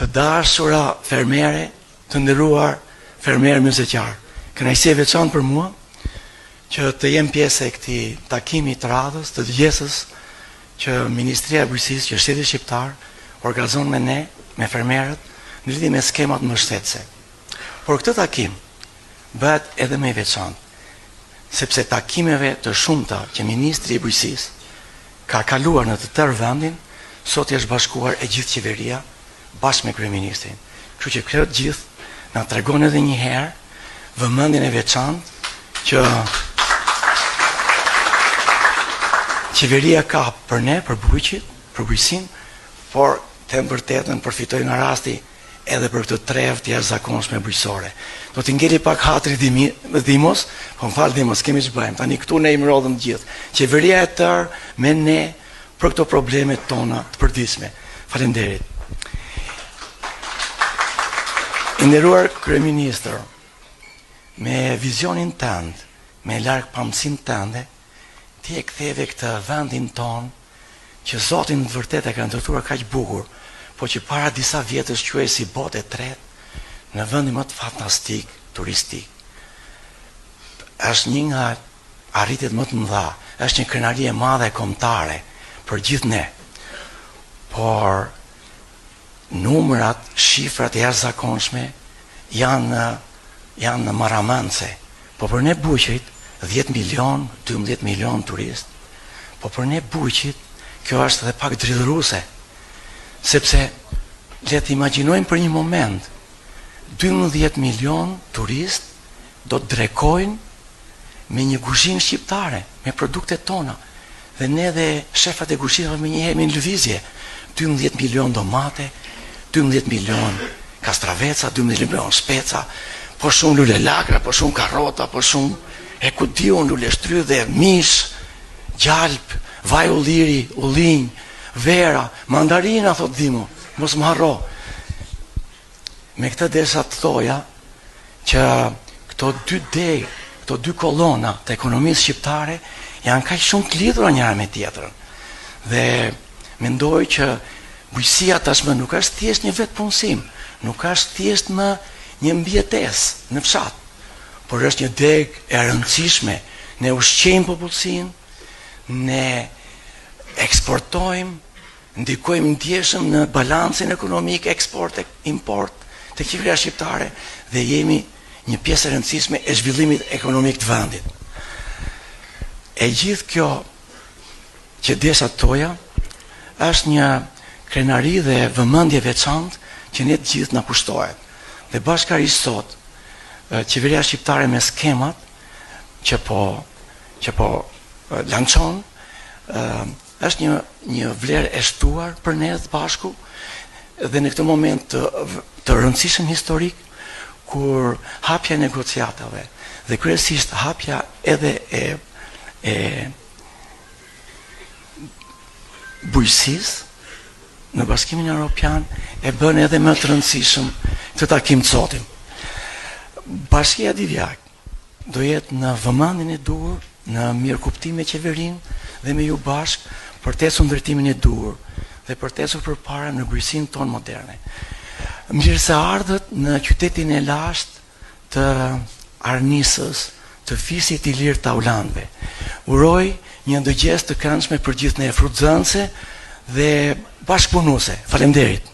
Të dashura fermere, të nderuar fermerë mëzëqarë, kënaqësi e veçantë për mua që të jem pjesë e këtij takimi të radhës, të dëgjesës që Ministria e Bujqësisë, që Shteti Shqiptar organizon me ne, me fermerët, në lidhje me skemat mbështetëse. Por këtë takim bëhet edhe më i veçantë, sepse takimeve të shumta që Ministri i Bujqësisë ka kaluar në të tërë vendin, sot është bashkuar e gjithë qeveria bashkë me kryeministrin. Kështu që këtë gjithë na tregon edhe një herë vëmendjen e veçantë që qeveria ka për ne, për bujqit, për bujqësinë, por të vërtetën përfitoj nga rasti edhe për këtë trevë të jashtëzakonshme bujqësore. Do t'i ngeli pak hatri Dimos, po më falë Dimos, kemi që bëjmë, tani këtu ne i mrodhëm gjithë. Qeveria e tërë me ne për këto problemet tona të përditshme. Faleminderit. I nderuar kryeministër, me vizionin tënd, me largpamësinë tënde, ti e ktheve këtë vendin ton që Zoti në të vërtetë e ka ndërtuar kaq bukur, po që para disa vjetësh quhej si botë e tretë në vendin më të fantastik turistik. Është një nga arritjet më të mëdha, është një krenari e madhe kombëtare për gjithë ne. Por numrat, shifrat e jashtëzakonshme janë në maramance. Po për ne bujqit 10 milion, 12 milion turist, po për ne bujqit kjo është edhe pak dridhëruese, sepse le të imagjinojmë për një moment 12 milion turist do të drekojnë me një kuzhinë shqiptare, me produktet tona, dhe ne dhe shefat e kuzhinave me një herë me në lëvizje, 12 milion domate, 12 milion kastraveca, 12 milion speca, po shumë lule lakra, po shumë karrota, po shumë e ku diun lule shtrydhe, mish, gjalp, vaj ulliri, ullinj, vera, mandarina, thot Dimo, mos më harro. Me këtë desha të thoja që këto dy kolona të ekonomisë shqiptare janë kaq shumë të lidhura njëra me tjetrën. Dhe mendoj që bujqësia tashmë nuk është thjesht një vetë punësim, nuk është thjesht më një mbjetesë në fshat, por është një degë e rëndësishme. Ne ushqejmë popullsinë, ne eksportojmë, ndikojmë ndjeshëm në balancin ekonomik, eksport e import të qeveria shqiptare dhe jemi një pjesë e rëndësishme e zhvillimit ekonomik të vendit. E gjithë kjo që desha toja është një krenari dhe vëmendje veçantë që ne të gjithë na kushtohet. Dhe bashkërisht sot qeveria shqiptare me skemat që po lançon është një vlerë e shtuar për ne të bashku dhe në këtë moment të rëndësishëm historik kur hapja e negociatave dhe kryesisht hapja edhe e bujqësisë në Bashkimin Evropian e bën edhe më të rëndësishëm këtë takim të sotim. Bashkia Divjak do jetë në vëmendjen e duhur, në mirëkuptim me qeverinë dhe me ju bashkë për të ecur ndërtimin e duhur dhe për të ecur përpara në bujqësinë tonë moderne. Mirëseardhët në qytetin e lashtë të Arnisës, të fisit i lirë të Aulandëve. Uroj një ndëgjes të këndshme për gjithë ne frutëzënëse dhe bashkëpunuese. Faleminderit.